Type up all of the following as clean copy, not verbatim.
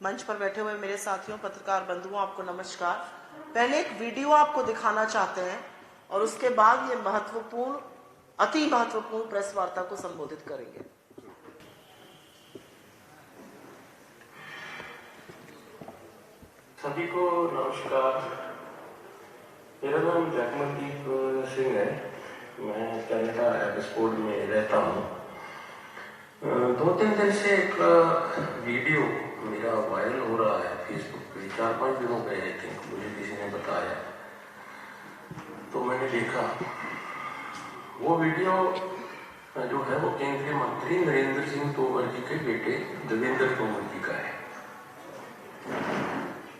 मंच पर बैठे हुए मेरे साथियों, पत्रकार बंधुओं, आपको नमस्कार। पहले एक वीडियो आपको दिखाना चाहते हैं और उसके बाद ये अति महत्वपूर्ण प्रेस वार्ता को संबोधित करेंगे। सभी को नमस्कार। मेरा नाम जगमनदीप सिंह है। मैं कनाडा एब्सफोर्ड में रहता हूँ। 2-3 दिन से एक वीडियो मेरा वायरल हो रहा है फेसबुक पे। 4-5 दिनों पे आई थिंक मुझे किसी ने बताया, तो मैंने देखा। वो वीडियो जो है वो केंद्रीय मंत्री नरेंद्र सिंह तोमर जी के बेटे देवेंद्र तोमर जी का है।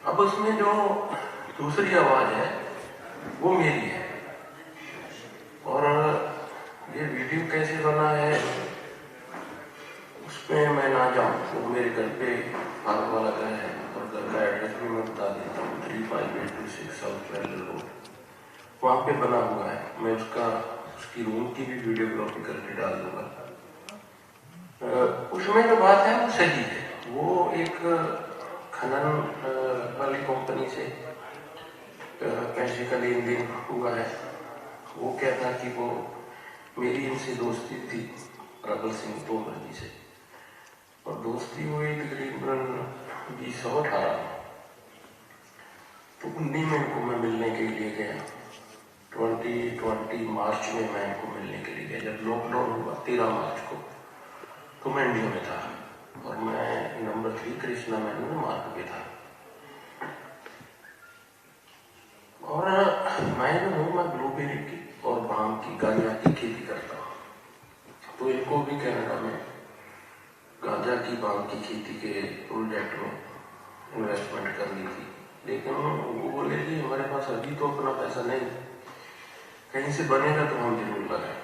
अब उसमें जो दूसरी आवाज है वो मेरी है, और ये वीडियो कैसे बना है उसमें मैं ना जाऊँ। वो मेरे घर पे आग वाला घर है और घर का एड्रेस भी मैं बता देता हूँ। 35826 साउथ पैरेलल रोड, वहाँ पे बना हुआ है। मैं उसकी रूम की भी वीडियोग्राफी करके डाल दूंगा। उसमें जो बात है वो सही है। वो एक खनन वाली कंपनी से पैसे का लेन देन हुआ है। वो क्या था कि वो मेरी इनसे दोस्ती थी प्रबल सिंह तोमर जी से, और दोस्ती हुई तकरीबन 2018। तो 19 में इनको मैं मिलने के लिए गया। 2020 मार्च में मैं इनको मिलने के लिए गया। जब लॉकडाउन हुआ 13 मार्च को, तो मैं इंडिया में था और मैं नंबर 3 कृष्णा मैनन मार्ग पे था। और मैं ब्लूबेरी की और भांग की, गांजा की खेती करता हूँ। तो इनको भी कनाडा में गांजा की, भांग की खेती के प्रोजेक्ट में इन्वेस्टमेंट करनी थी, लेकिन वो बोले कि हमारे पास अभी तो अपना पैसा नहीं, कहीं से बनेगा तो हम जरूर लगाए।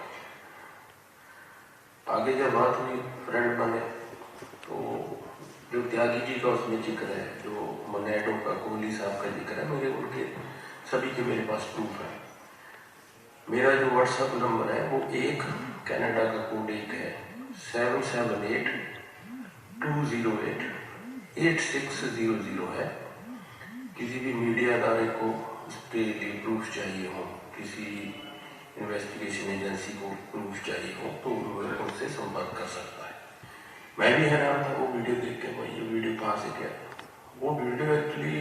आगे जब बात हुई, फ्रेंड बने, तो जो त्यागी जी का उसमें जिक्र है, जो मनेडो का कोहली साहब का जिक्र है, मुझे उनके सभी के मेरे पास प्रूफ है। मेरा जो व्हाट्सएप नंबर है वो एक कनाडा का कोड एक है 778-208-8600 है। किसी भी मीडिया अदारे को उसके लिए प्रूफ चाहिए हो, किसी इन्वेस्टिगेशन एजेंसी को प्रूफ चाहिए हो, तो उनसे संपर्क कर सकता है। मैं भी हैरान था वो वीडियो देख के, भाई ये वीडियो कहाँ से गया। वो वीडियो एक्चुअली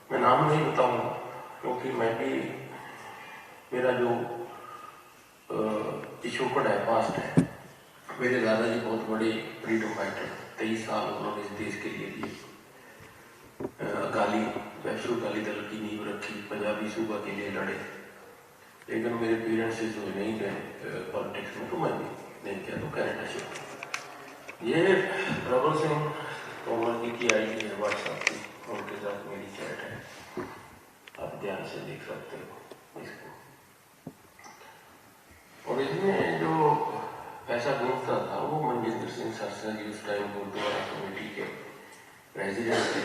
मैं नाम नहीं बताऊंगा, क्योंकि मैं भी, मेरा जो पिछोकड़ है, पास्ट है। मेरे दादाजी बहुत बड़े फ्रीडम फाइटर, 23 साल उन्होंने इस देश के लिए दिए। अकाली दल की नींव रखी, पंजाबी सूबा के लिए लड़े। लेकिन मेरे पेरेंट्स से जो नहीं गए पॉलिटिक्स में, तो मैं भी नहीं किया, तो कनाडा शिफ्ट। ये प्रबल सिंह तोमर जी की आईडी है व्हाट्सएप की, उनके साथ मेरी चैट है, आप ध्यान से देख सकते हो इसको। और इसमें जो पैसा घूमता था वो मनजिंदर सिंह सरसा जी उस टाइम गुरुद्वारा कमेटी के प्रेसिडेंट थे।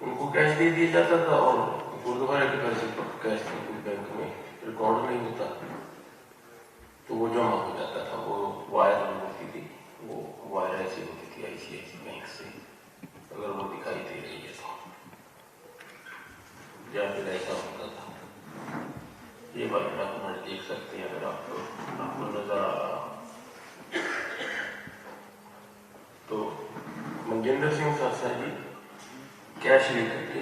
उनको कैश दे दिया जाता था और गुरुद्वारे के पैसे पर कैश बैंक में रिकॉर्ड नहीं होता, तो वो जमा हो जाता था। वो वायर होती थी, वो वायर ऐसी होती थी ICICI बैंक से, अगर वो दिखाई दे रही है तो, या फिर ऐसा होता था। ये वाला डॉक्यूमेंट देख सकते हैं अगर आपको नजर आ रहा तो। मनजिंदर सिंह सरसा जी कैश लेकर के,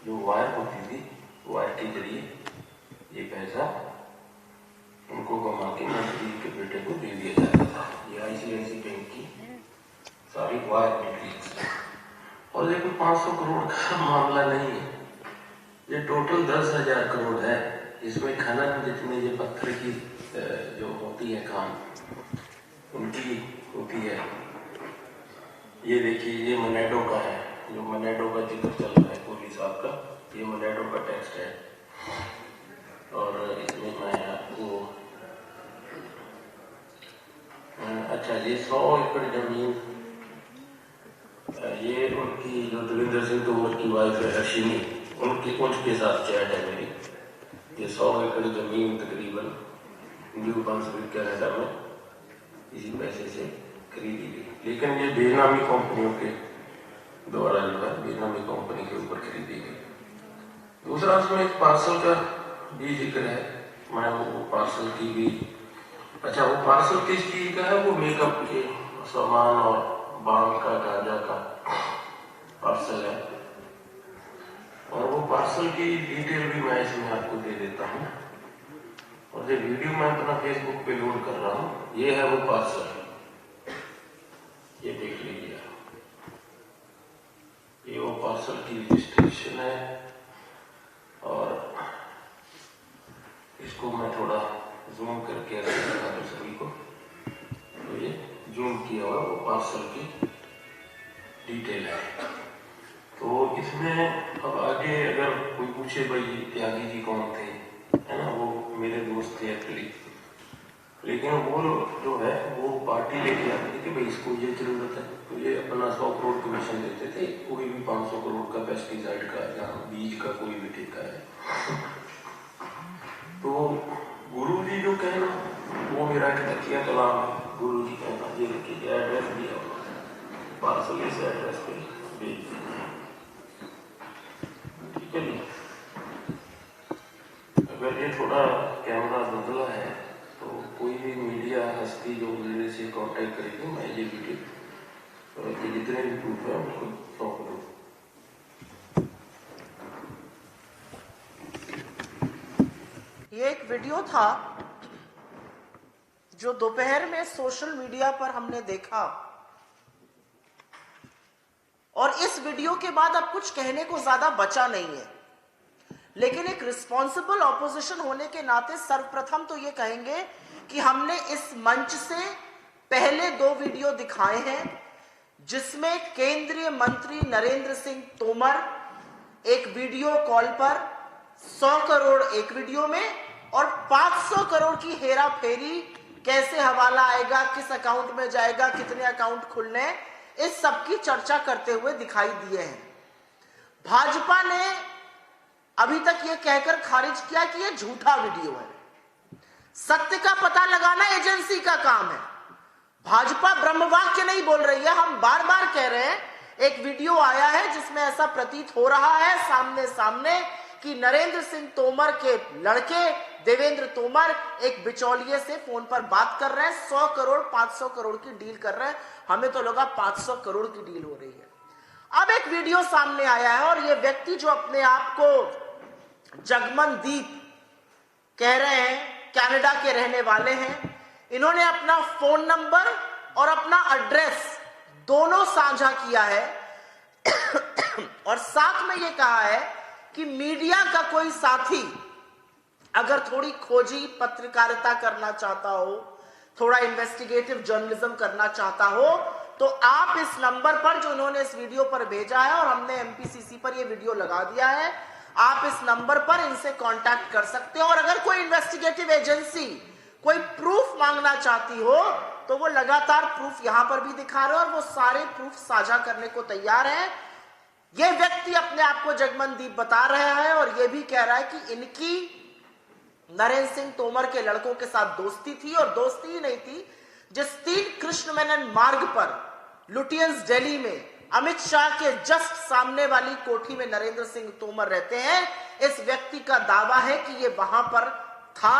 जो वायर होती थी, वायर के जरिए ये पैसा उनको कमा के मंत्री के बेटे को दे दिया जाता था। ये ICICI बैंक की सारी वायर डिटेल्स है। और ये कोई 500 करोड़ का मामला नहीं है, ये टोटल 10,000 करोड़ है। इसमें खनन जितने ये पत्थर की जो होती है काम, उनकी होती है। ये देखिए, ये मनेडो का है, जो मनेडो का जिक्र चल रहा है कोहली साहब का, ये मनेडो का टेक्स्ट है। और इसमें मैं आपको अच्छा, ये 100 एकड़ जमीन, ये उनकी जो देवेंद्र सिंह तोमर की वाइफ है हर्षिनी, उनके साथ चैट है मेरी। ये 100 एकड़ जमीन तकरीबन न्यू ब्रंसविक कनाडा में इसी पैसे से खरीदी गई, लेकिन ये बेनामी कंपनियों के द्वारा जो है बेनामी कंपनी के ऊपर खरीदी गई। दूसरा उसमें एक पार्सल का भी जिक्र है, मैं वो पार्सल की भी, अच्छा वो पार्सल किस चीज का है, वो मेकअप के सामान और बाल का गांजा का पार्सल है, और वो पार्सल की डिटेल भी मैं इसमें आपको दे देता हूँ। और जो वीडियो मैं अपना फेसबुक पे लोड कर रहा हूँ, ये है वो पार्सल, ये देख लीजिए, ये वो पार्सल की रजिस्ट्रेशन है। और इसको मैं थोड़ा जूम करके दिखा दूं सभी को, तो ये जूम किया हुआ वो पार्सल की डिटेल है। तो इसमें अब आगे अगर कोई पूछे भाई त्यागी जी कौन थे, है ना, वो मेरे दोस्त थे एक्चुअली, लेकिन वो जो है वो पार्टी लेके आते थे कि भाई इसको ये जरूरत है, तो ये अपना 100 करोड़ कमीशन देते थे, कोई भी 500 करोड़ का पेस्टिसाइड का या बीज का कोई भी ठेका है। तो गुरु जी जो कहना वो मेरा तकिया कलाम है, गुरु जी कहना ये लिखिए, एड्रेस दिया पार्सल इस एड्रेस पे भेज दीजिए, ठीक है जी। अगर ये थोड़ा कैमरा बदला है तो कोई भी मीडिया हस्ती जो मेरे से कांटेक्ट करेगी, मैं ये वीडियो ये जितने भी प्रूफ है उनको सौंप दूँ। ये एक वीडियो था जो दोपहर में सोशल मीडिया पर हमने देखा, और इस वीडियो के बाद अब कुछ कहने को ज्यादा बचा नहीं है, लेकिन एक रिस्पॉन्सिबल ऑपोजिशन होने के नाते सर्वप्रथम तो ये कहेंगे कि हमने इस मंच से पहले 2 वीडियो दिखाए हैं जिसमें केंद्रीय मंत्री नरेंद्र सिंह तोमर एक वीडियो कॉल पर 100 करोड़ एक वीडियो में और 500 करोड़ की हेरा फेरी, कैसे हवाला आएगा, किस अकाउंट में जाएगा, कितने अकाउंट खुलने, इस सब की चर्चा करते हुए दिखाई दिए हैं। भाजपा ने अभी तक यह कहकर खारिज किया कि यह झूठा वीडियो है। सत्य का पता लगाना एजेंसी का काम है। भाजपा ब्रह्मवाक्य नहीं बोल रही है। हम बार बार कह रहे हैं, एक वीडियो आया है जिसमें ऐसा प्रतीत हो रहा है सामने सामने कि नरेंद्र सिंह तोमर के लड़के देवेंद्र तोमर एक बिचौलिए से फोन पर बात कर रहे हैं, 100 करोड़ 500 करोड़ की डील कर रहे हैं। हमें तो लगा 500 करोड़ की डील हो रही है। अब एक वीडियो सामने आया है और ये व्यक्ति जो अपने आप को जगमनदीप कह रहे हैं, कनाडा के रहने वाले हैं, इन्होंने अपना फोन नंबर और अपना एड्रेस दोनों साझा किया है और साथ में यह कहा है कि मीडिया का कोई साथी अगर थोड़ी खोजी पत्रकारिता करना चाहता हो, थोड़ा इन्वेस्टिगेटिव जर्नलिज्म करना चाहता हो, तो आप इस नंबर पर जो इन्होंने इस वीडियो पर भेजा है और हमने एमपीसीसी पर यह वीडियो लगा दिया है, आप इस नंबर पर इनसे कांटेक्ट कर सकते हो। और अगर कोई इन्वेस्टिगेटिव एजेंसी कोई प्रूफ मांगना चाहती हो तो वो लगातार प्रूफ यहां पर भी दिखा रहे हैं और वो सारे प्रूफ साझा करने को तैयार है। ये व्यक्ति अपने आप को जगमनदीप बता रहा है और ये भी कह रहा है कि इनकी नरेंद्र सिंह तोमर के लड़कों के साथ दोस्ती थी, और दोस्ती ही नहीं थी, जिस 3 कृष्ण मेनन मार्ग पर लुटियंस दिल्ली में अमित शाह के जस्ट सामने वाली कोठी में नरेंद्र सिंह तोमर रहते हैं, इस व्यक्ति का दावा है कि ये वहां पर था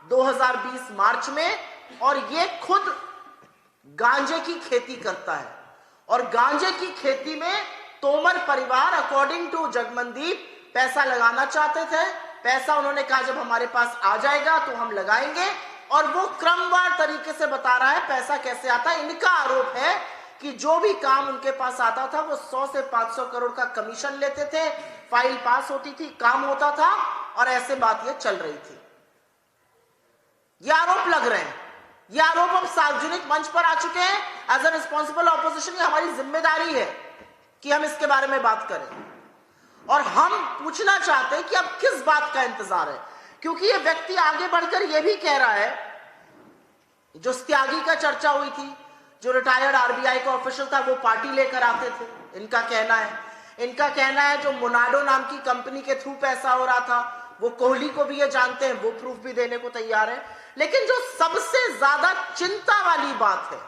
2020 मार्च में, और ये खुद गांजे की खेती करता है। और गांजे की खेती में तोमर परिवार अकॉर्डिंग टू जगमनदीप पैसा लगाना चाहते थे। पैसा उन्होंने कहा जब हमारे पास आ जाएगा तो हम लगाएंगे, और वो क्रमवार तरीके से बता रहा है पैसा कैसे आता है। इनका आरोप है कि जो भी काम उनके पास आता था वो 100 से 500 करोड़ का कमीशन लेते थे, फाइल पास होती थी, काम होता था, और ऐसे बात ये चल रही थी। ये आरोप लग रहे हैं, ये आरोप अब सार्वजनिक मंच पर आ चुके हैं। एज ए रिस्पॉन्सिबल ऑपोजिशन ये हमारी जिम्मेदारी है कि हम इसके बारे में बात करें, और हम पूछना चाहते हैं कि अब किस बात का इंतजार है, क्योंकि ये व्यक्ति आगे बढ़कर यह भी कह रहा है, जो त्यागी का चर्चा हुई थी, जो रिटायर्ड आरबीआई का ऑफिशियल था, वो पार्टी लेकर आते थे। इनका कहना है जो मोनाडो नाम की कंपनी के थ्रू पैसा हो रहा था, वो कोहली को भी ये जानते हैं, वो प्रूफ भी देने को तैयार है। लेकिन जो सबसे ज्यादा चिंता वाली बात है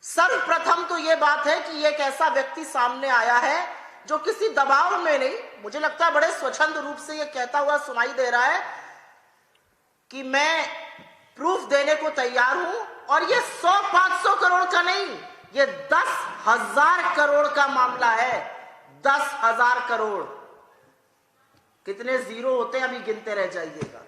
सर्वप्रथम तो यह बात है कि एक ऐसा व्यक्ति सामने आया है जो किसी दबाव में नहीं, मुझे लगता है बड़े स्वच्छंद रूप से यह कहता हुआ सुनाई दे रहा है कि मैं प्रूफ देने को तैयार हूं, और ये 100-500 करोड़ का नहीं, ये 10,000 करोड़ का मामला है। 10,000 करोड़, कितने जीरो होते हैं अभी गिनते रह जाइएगा।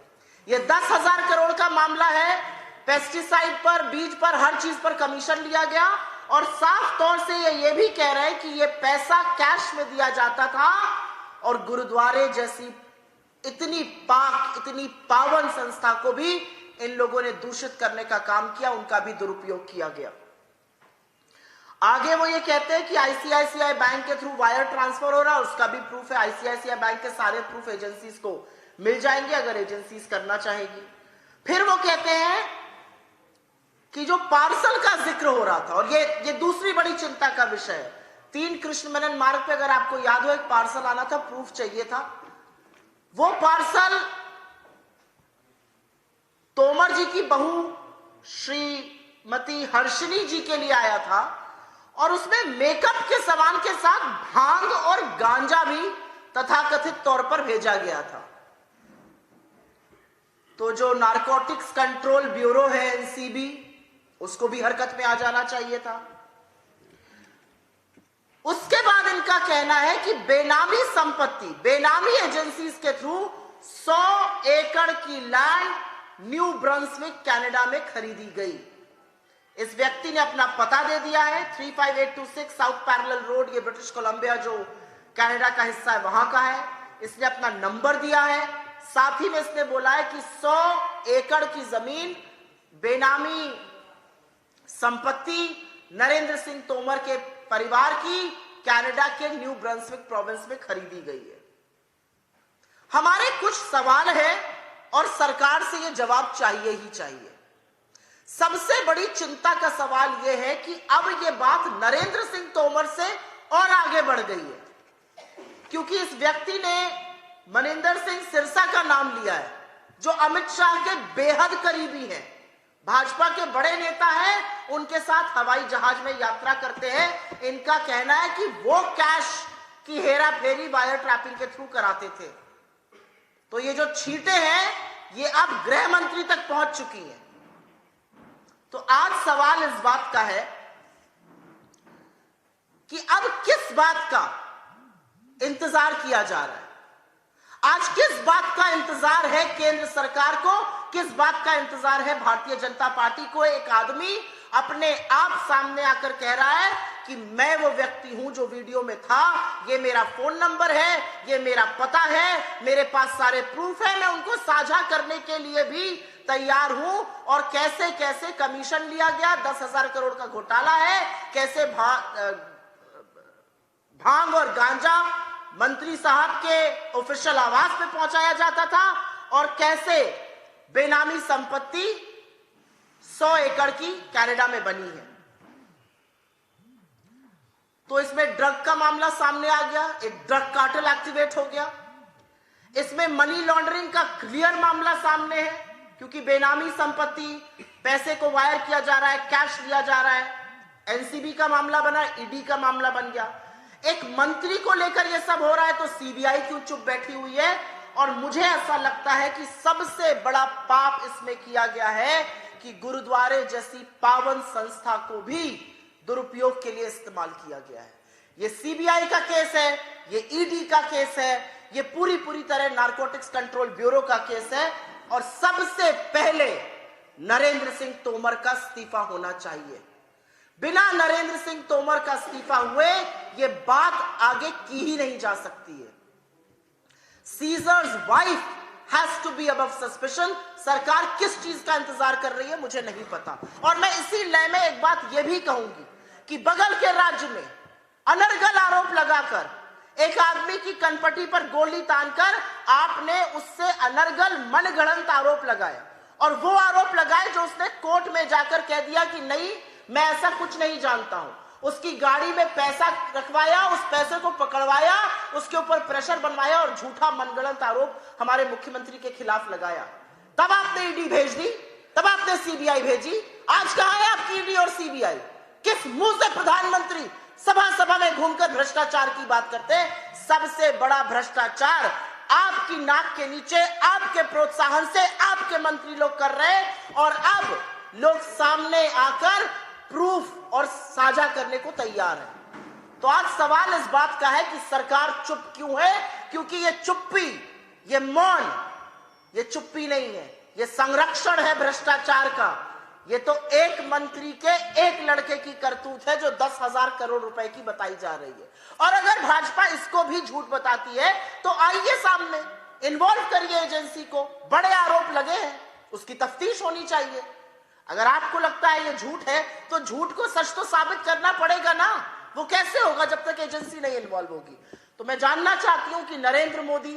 ये 10,000 करोड़ का मामला है। पेस्टिसाइड पर, बीज पर, हर चीज पर कमीशन लिया गया, और साफ तौर से ये भी कह रहे हैं कि ये पैसा कैश में दिया जाता था, और गुरुद्वारे जैसी इतनी पाक, इतनी पावन संस्था को भी इन लोगों ने दूषित करने का काम किया, उनका भी दुरुपयोग किया गया। आगे वो ये कहते हैं कि आईसीआईसीआई बैंक के थ्रू वायर ट्रांसफर हो रहा है, उसका भी प्रूफ है। आईसीआईसीआई बैंक के सारे प्रूफ एजेंसीज को मिल जाएंगे अगर एजेंसीज करना चाहेगी। फिर वो कहते हैं कि जो पार्सल का जिक्र हो रहा था, और ये दूसरी बड़ी चिंता का विषय है। 3 कृष्ण मेनन मार्ग पे अगर आपको याद हो, एक पार्सल आना था, प्रूफ चाहिए था। वो पार्सल तोमर जी की बहू श्रीमती हर्षिनी जी के लिए आया था, और उसमें मेकअप के सामान के साथ भांग और गांजा भी तथाकथित तौर पर भेजा गया था। तो जो नारकोटिक्स कंट्रोल ब्यूरो है एनसीबी, उसको भी हरकत में आ जाना चाहिए था। उसके बाद इनका कहना है कि बेनामी संपत्ति, बेनामी एजेंसीज के थ्रू 100 एकड़ की लैंड न्यू ब्रंसविक कनाडा में खरीदी गई। इस व्यक्ति ने अपना पता दे दिया है, 35826 साउथ पैरेलल रोड, ये ब्रिटिश कोलंबिया जो कनाडा का हिस्सा है वहां का है। इसने अपना नंबर दिया है, साथ ही में इसने बोला है कि 100 एकड़ की जमीन बेनामी संपत्ति नरेंद्र सिंह तोमर के परिवार की कनाडा के न्यू ब्रंसविक प्रोविंस में खरीदी गई है। हमारे कुछ सवाल है और सरकार से यह जवाब चाहिए ही चाहिए। सबसे बड़ी चिंता का सवाल यह है कि अब यह बात नरेंद्र सिंह तोमर से और आगे बढ़ गई है, क्योंकि इस व्यक्ति ने मनिंदर सिंह सिरसा का नाम लिया है, जो अमित शाह के बेहद करीबी हैं, भाजपा के बड़े नेता हैं, उनके साथ हवाई जहाज में यात्रा करते हैं। इनका कहना है कि वो कैश की हेरा फेरी वायर ट्रैपिंग के थ्रू कराते थे। तो ये जो छींटे हैं, ये अब गृह मंत्री तक पहुंच चुकी हैं। तो आज सवाल इस बात का है कि अब किस बात का इंतजार किया जा रहा है। आज किस बात का इंतजार है केंद्र सरकार को, किस बात का इंतजार है भारतीय जनता पार्टी को। एक आदमी अपने आप सामने आकर कह रहा है कि मैं वो व्यक्ति हूं जो वीडियो में था, ये मेरा फोन नंबर है, ये मेरा पता है, मेरे पास सारे प्रूफ है, मैं उनको साझा करने के लिए भी तैयार हूं। और कैसे कैसे कमीशन लिया गया, 10,000 करोड़ का घोटाला है, कैसे भांग और गांजा मंत्री साहब के ऑफिशियल आवास पे पहुंचाया जाता था, और कैसे बेनामी संपत्ति 100 एकड़ की कनाडा में बनी है। तो इसमें ड्रग का मामला सामने आ गया, एक ड्रग कार्टेल एक्टिवेट हो गया। इसमें मनी लॉन्ड्रिंग का क्लियर मामला सामने है, क्योंकि बेनामी संपत्ति, पैसे को वायर किया जा रहा है, कैश लिया जा रहा है। एनसीबी का मामला बना, ईडी का मामला बन गया। एक मंत्री को लेकर यह सब हो रहा है, तो सीबीआई क्यों चुप बैठी हुई है। और मुझे ऐसा लगता है कि सबसे बड़ा पाप इसमें किया गया है कि गुरुद्वारे जैसी पावन संस्था को भी दुरुपयोग के लिए इस्तेमाल किया गया है। ये सीबीआई का केस है, ये ईडी का केस है, ये पूरी तरह नारकोटिक्स कंट्रोल ब्यूरो का केस है। और सबसे पहले नरेंद्र सिंह तोमर का इस्तीफा होना चाहिए। बिना नरेंद्र सिंह तोमर का इस्तीफा हुए ये बात आगे की ही नहीं जा सकती है। Caesar's wife has to be above suspicion. सरकार किस चीज का इंतजार कर रही है मुझे नहीं पता। और मैं इसी लय में एक बात यह भी कहूंगी कि बगल के राज्य में अनर्गल आरोप लगाकर एक आदमी की कनपटी पर गोली तानकर आपने उससे अनर्गल मनगढ़ंत आरोप लगाए, और वो आरोप लगाए जो उसने कोर्ट में जाकर कह दिया कि नहीं, मैं ऐसा कुछ नहीं जानता हूं। उसकी गाड़ी में पैसा रखवाया, उस पैसे को पकड़वाया, उसके ऊपर प्रेशर बनवाया और झूठा मनगढ़ंत आरोप हमारे मुख्यमंत्री के खिलाफ लगाया। तब आपने ईडी भेज दी, तब आपने सीबीआई भेजी। आज कहां है आपकी ईडी और सीबीआई? किस मुंह से प्रधानमंत्री सभा सभा में घूमकर भ्रष्टाचार की बात करते हैं? सबसे बड़ा भ्रष्टाचार आपकी नाक के नीचे, आपके प्रोत्साहन से आपके मंत्री लोग कर रहे हैं, और अब लोग सामने आकर प्रूफ और साझा करने को तैयार है। तो आज सवाल इस बात का है कि सरकार चुप क्यों है? क्योंकि ये चुप्पी, ये मौन, ये चुप्पी नहीं है, ये संरक्षण है भ्रष्टाचार का। ये तो एक मंत्री के एक लड़के की करतूत है जो 10,000 करोड़ रुपए की बताई जा रही है। और अगर भाजपा इसको भी झूठ बताती है तो आइए सामने, इन्वॉल्व करिए एजेंसी को। बड़े आरोप लगे हैं, उसकी तफ्तीश होनी चाहिए। अगर आपको लगता है ये झूठ है तो झूठ को सच तो साबित करना पड़ेगा ना। वो कैसे होगा जब तक एजेंसी नहीं इन्वॉल्व होगी? तो मैं जानना चाहती हूं कि नरेंद्र मोदी,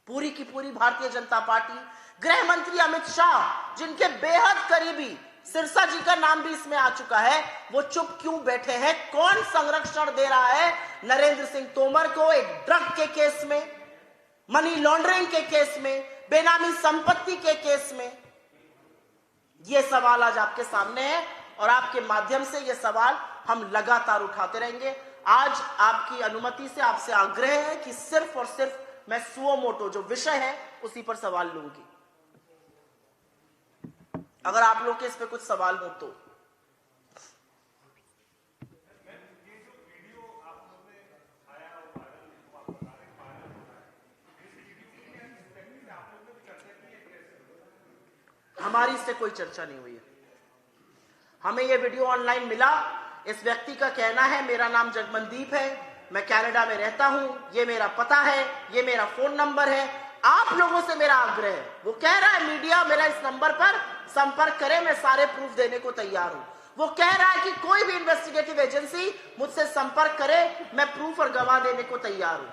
पूरी की पूरी भारतीय जनता पार्टी, गृह मंत्री अमित शाह, जिनके बेहद करीबी सिरसा जी का नाम भी इसमें आ चुका है, वो चुप क्यों बैठे हैं? कौन संरक्षण दे रहा है नरेंद्र सिंह तोमर को एक ड्रग के केस में, मनी लॉन्ड्रिंग के केस में, बेनामी संपत्ति के केस में? ये सवाल आज आपके सामने है और आपके माध्यम से ये सवाल हम लगातार उठाते रहेंगे। आज आपकी अनुमति से आपसे आग्रह है कि सिर्फ और सिर्फ मैं सुओ मोटो जो विषय है उसी पर सवाल लूंगी। अगर आप लोग के इस पे कुछ सवाल हो तो। हमारी इससे कोई चर्चा नहीं हुई है। हमें यह वीडियो ऑनलाइन मिला, इस व्यक्ति का कहना है मेरा नाम जगमनदीप है, मैं कनाडा में रहता हूं, ये मेरा पता है, ये मेरा फोन नंबर है, आप लोगों से मेरा आग्रह है। वो कह रहा है मीडिया मेरा इस नंबर पर संपर्क करे, मैं सारे प्रूफ देने को तैयार हूं। वो कह रहा है कि कोई भी इन्वेस्टिगेटिव एजेंसी मुझसे संपर्क करे, मैं प्रूफ और गवाह देने को तैयार हूं।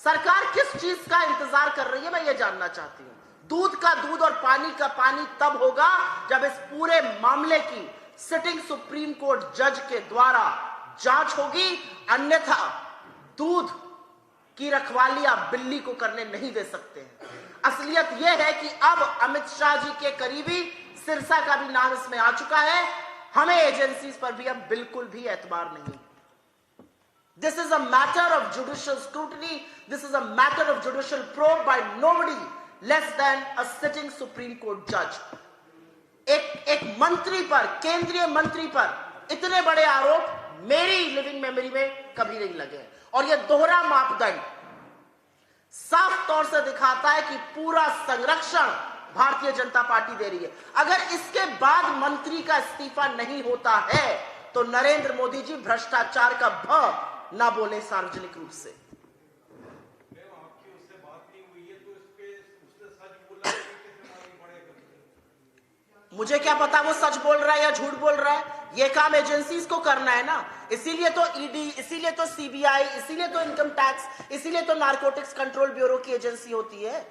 सरकार किस चीज का इंतजार कर रही है, मैं ये जानना चाहती हूं। दूध का दूध और पानी का पानी तब होगा जब इस पूरे मामले की सिटिंग सुप्रीम कोर्ट जज के द्वारा जांच होगी, अन्यथा दूध की रखवाली आप बिल्ली को करने नहीं दे सकते हैं। असलियत यह है कि अब अमित शाह जी के करीबी सिरसा का भी नाम इसमें आ चुका है। हमें एजेंसीज पर भी अब बिल्कुल भी एतबार नहीं। This is a matter of judicial scrutiny, this is a matter of judicial probe by nobody less than a sitting Supreme Court जज। एक मंत्री पर, केंद्रीय मंत्री पर इतने बड़े आरोप मेरी लिविंग मेमोरी में कभी नहीं लगे। और यह दोहरा मापदंड साफ तौर से दिखाता है कि पूरा संरक्षण भारतीय जनता पार्टी दे रही है। अगर इसके बाद मंत्री का इस्तीफा नहीं होता है तो नरेंद्र मोदी जी भ्रष्टाचार का भ ना बोले सार्वजनिक रूप से। मुझे क्या पता वो सच बोल रहा है या झूठ बोल रहा है, ये काम एजेंसीज को करना है ना। इसीलिए तो ईडी, इसीलिए तो सीबीआई, इसीलिए तो इनकम टैक्स, इसीलिए तो नारकोटिक्स कंट्रोल ब्यूरो की एजेंसी होती है।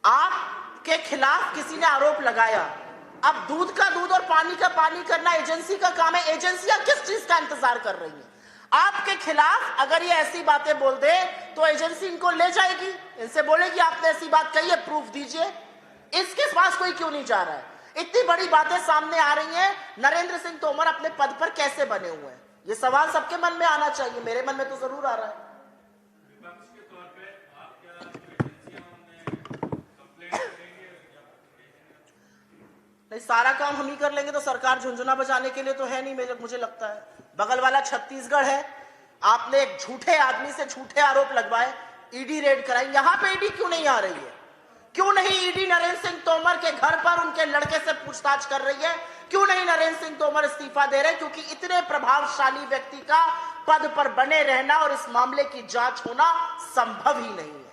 आपके खिलाफ किसी ने आरोप लगाया, अब दूध का दूध और पानी का पानी करना एजेंसी का काम है। एजेंसियां किस चीज का इंतजार कर रही हैं? आपके खिलाफ अगर ये ऐसी बातें बोल दे तो एजेंसी इनको ले जाएगी, इनसे बोलेगी आपने ऐसी बात कही है, प्रूफ दीजिए। इसके पास कोई क्यों नहीं जा रहा है? इतनी बड़ी बातें सामने आ रही हैं, नरेंद्र सिंह तोमर अपने पद पर कैसे बने हुए हैं? ये सवाल सबके मन में आना चाहिए, मेरे मन में तो जरूर आ रहा है। नहीं, सारा काम हम ही कर लेंगे तो सरकार झुंझुना बजाने के लिए तो है नहीं। मुझे लगता है बगल वाला छत्तीसगढ़ है, आपने एक झूठे आदमी से झूठे आरोप लगवाए, ईडी रेड कराई, यहां पे ईडी क्यों नहीं आ रही है? क्यों नहीं ईडी नरेंद्र सिंह तोमर के घर पर उनके लड़के से पूछताछ कर रही है? क्यों नहीं नरेंद्र सिंह तोमर इस्तीफा दे रहे? क्योंकि इतने प्रभावशाली व्यक्ति का पद पर बने रहना और इस मामले की जांच होना संभव ही नहीं है।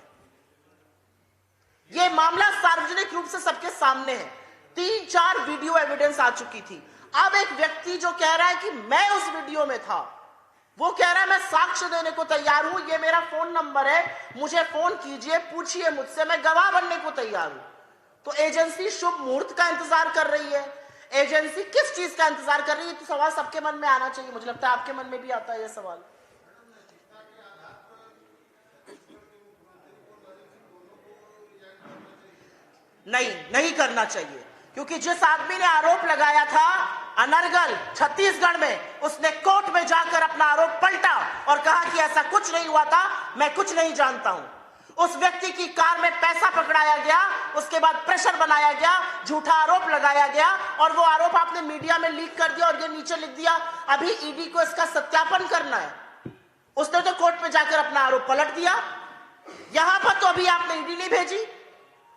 यह मामला सार्वजनिक रूप से सबके सामने है, 3-4 वीडियो एविडेंस आ चुकी थी। अब एक व्यक्ति जो कह रहा है कि मैं उस वीडियो में था, वो कह रहा है मैं साक्ष्य देने को तैयार हूं, ये मेरा फोन नंबर है, मुझे फोन कीजिए, पूछिए मुझसे, मैं गवाह बनने को तैयार हूं। तो एजेंसी शुभ मुहूर्त का इंतजार कर रही है, एजेंसी किस चीज का इंतजार कर रही है? तो सवाल सबके मन में आना चाहिए। मुझे लगता है आपके मन में भी आता है यह सवाल। नहीं करना चाहिए, क्योंकि जिस आदमी ने आरोप लगाया था अनर्गल छत्तीसगढ़ में उसने कोर्ट में जाकर अपना आरोप पलटा और कहा कि ऐसा कुछ नहीं हुआ था, मैं कुछ नहीं जानता हूं। उस व्यक्ति की कार में पैसा पकड़ाया गया, उसके बाद प्रेशर बनाया गया, झूठा आरोप लगाया गया और वो आरोप आपने मीडिया में लीक कर दिया और ये नीचे लिख दिया अभी ईडी को इसका सत्यापन करना है। उसने तो कोर्ट में जाकर अपना आरोप पलट दिया, यहां पर तो अभी आपने ईडी नहीं भेजी।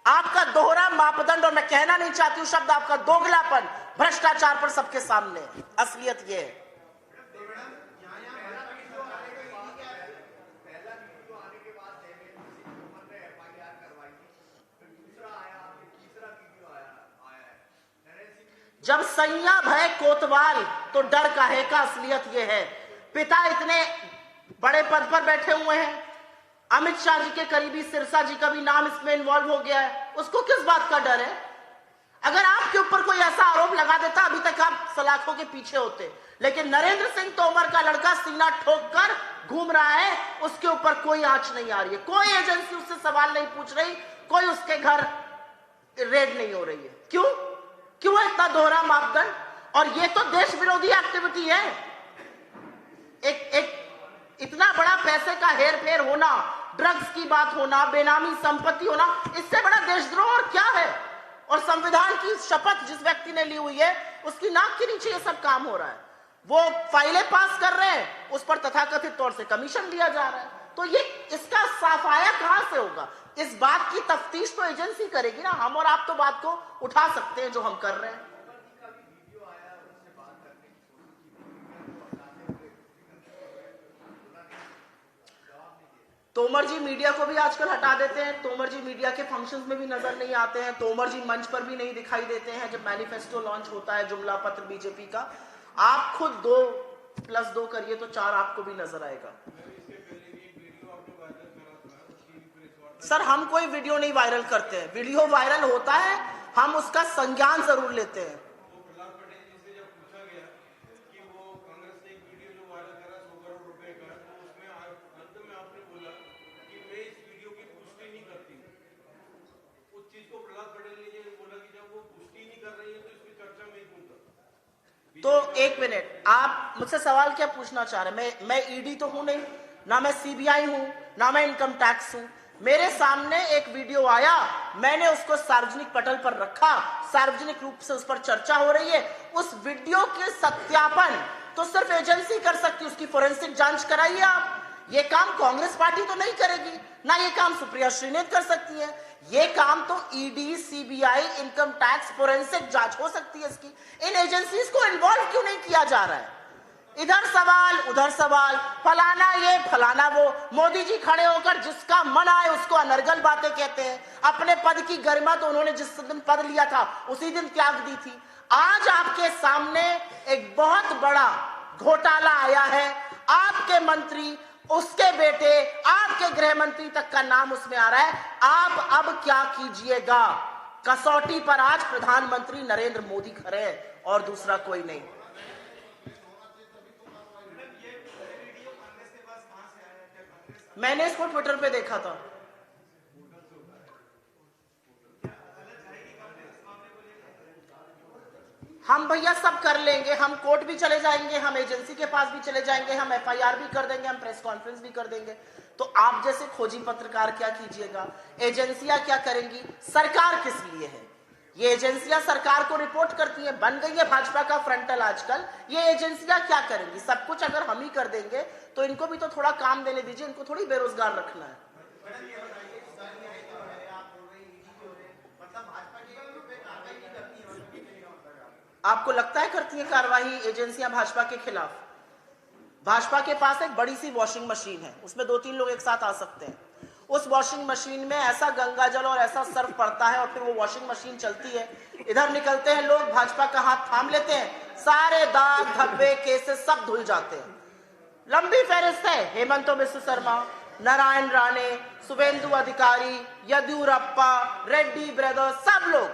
आपका दोहरा मापदंड, और मैं कहना नहीं चाहती हूं शब्द, आपका दोगलापन, भ्रष्टाचार पर सबके सामने असलियत यह है। जब सैया भय कोतवाल तो डर काहे का, असलियत यह है। पिता इतने बड़े पद पर बैठे हुए हैं, अमित शाह जी के करीबी सिरसा जी का भी नाम इसमें इन्वॉल्व हो गया है, उसको किस बात का डर है? अगर आपके ऊपर कोई ऐसा आरोप लगा देता अभी तक आप सलाखों के पीछे होते, लेकिन नरेंद्र सिंह तोमर का लड़का सीना ठोक कर घूम रहा है, उसके ऊपर कोई आंच नहीं आ रही है, कोई एजेंसी उससे सवाल नहीं पूछ रही, कोई उसके घर रेड नहीं हो रही है। क्यों है इतना दोहरा मापदंड? और ये तो देश विरोधी एक्टिविटी है। एक इतना बड़ा पैसे का हेर फेर होना, ड्रग्स की बात होना, बेनामी संपत्ति होना, इससे बड़ा देशद्रोह और क्या है? और संविधान की शपथ जिस व्यक्ति ने ली हुई है उसकी नाक के नीचे ये सब काम हो रहा है। वो फाइलें पास कर रहे हैं, उस पर तथाकथित तौर से कमीशन लिया जा रहा है। तो ये इसका साफाया कहां से होगा? इस बात की तफ्तीश तो एजेंसी करेगी ना, हम और आप तो बात को उठा सकते हैं जो हम कर रहे हैं। तोमर जी मीडिया को भी आजकल हटा देते हैं, तोमर जी मीडिया के फंक्शंस में भी नजर नहीं आते हैं, तोमर जी मंच पर भी नहीं दिखाई देते हैं जब मैनिफेस्टो लॉन्च होता है, जुमला पत्र बीजेपी का। आप खुद 2+2 करिए तो 4 आपको भी नजर आएगा। सर हम कोई वीडियो नहीं वायरल करते हैं, वीडियो वायरल होता है हम उसका संज्ञान जरूर लेते हैं। तो एक मिनट, आप मुझसे सवाल क्या पूछना चाह रहे हैं? मैं ईडी तो हूं नहीं, ना मैं सीबीआई हूं, ना मैं इनकम टैक्स हूं। मेरे सामने एक वीडियो आया, मैंने उसको सार्वजनिक पटल पर रखा, सार्वजनिक रूप से उस पर चर्चा हो रही है। उस वीडियो के सत्यापन तो सिर्फ एजेंसी कर सकती है, उसकी फोरेंसिक जांच कराइए आप। ये काम कांग्रेस पार्टी तो नहीं करेगी, ना ये काम सुप्रिया श्रीनेत कर सकती है। ये काम तो ED, CBI, income tax, forensic जांच हो सकती है इसकी। इन एजेंसीज को इन्वॉल्व क्यों नहीं किया जा रहा है? इधर सवाल उधर सवाल, फलाना ये फलाना वो। मोदी जी खड़े होकर जिसका मन आए उसको अनर्गल बातें कहते हैं। अपने पद की गरिमा तो उन्होंने जिस दिन पद लिया था उसी दिन त्याग दी थी। आज आपके सामने एक बहुत बड़ा घोटाला आया है, आपके मंत्री, उसके बेटे, आपके गृह मंत्री तक का नाम उसमें आ रहा है। आप अब क्या कीजिएगा? कसौटी पर आज प्रधानमंत्री नरेंद्र मोदी खड़े हैं और दूसरा कोई नहीं। मैंने इसको ट्विटर पे देखा था। हम भैया सब कर लेंगे, हम कोर्ट भी चले जाएंगे, हम एजेंसी के पास भी चले जाएंगे, हम एफआईआर भी कर देंगे, हम प्रेस कॉन्फ्रेंस भी कर देंगे। तो आप जैसे खोजी पत्रकार क्या कीजिएगा? एजेंसियां क्या करेंगी? सरकार किस लिए है? ये एजेंसियां सरकार को रिपोर्ट करती है, बन गई है भाजपा का फ्रंटल आजकल। ये एजेंसियां क्या करेंगी? सब कुछ अगर हम ही कर देंगे तो इनको भी तो थोड़ा काम देने दीजिए, इनको थोड़ी बेरोजगार रखना है। आपको लगता है करती है कार्रवाई एजेंसियां भाजपा के खिलाफ? भाजपा के पास एक बड़ी सी वॉशिंग मशीन है, उसमें 2-3 लोग एक साथ आ सकते हैं। उस वॉशिंग मशीन में ऐसा गंगा जल और ऐसा सर्फ पड़ता है और फिर वो वॉशिंग मशीन चलती है। इधर निकलते हैं लोग, भाजपा का हाथ थाम लेते हैं, सारे दाग धब्बे केसेस सब धुल जाते हैं। लंबी फहरिस्त है, हेमंत बिस्व शर्मा, नारायण राणे, शुभेंदु अधिकारी, येदियुरप्पा, रेड्डी ब्रदर्स, सब लोग,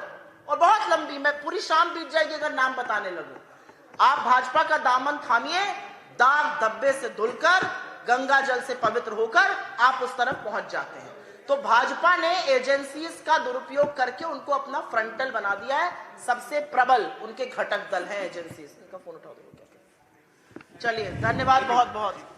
और बहुत लंबी, मैं पूरी शाम बीत जाएगी अगर नाम बताने लगूं। आप भाजपा का दामन थामिए, दाग धब्बे से धुलकर, गंगा जल से पवित्र होकर आप उस तरफ पहुंच जाते हैं। तो भाजपा ने एजेंसीज का दुरुपयोग करके उनको अपना फ्रंटल बना दिया है। सबसे प्रबल उनके घटक दल हैं एजेंसीज। इनका फोन उठा दो। चलिए, धन्यवाद बहुत बहुत।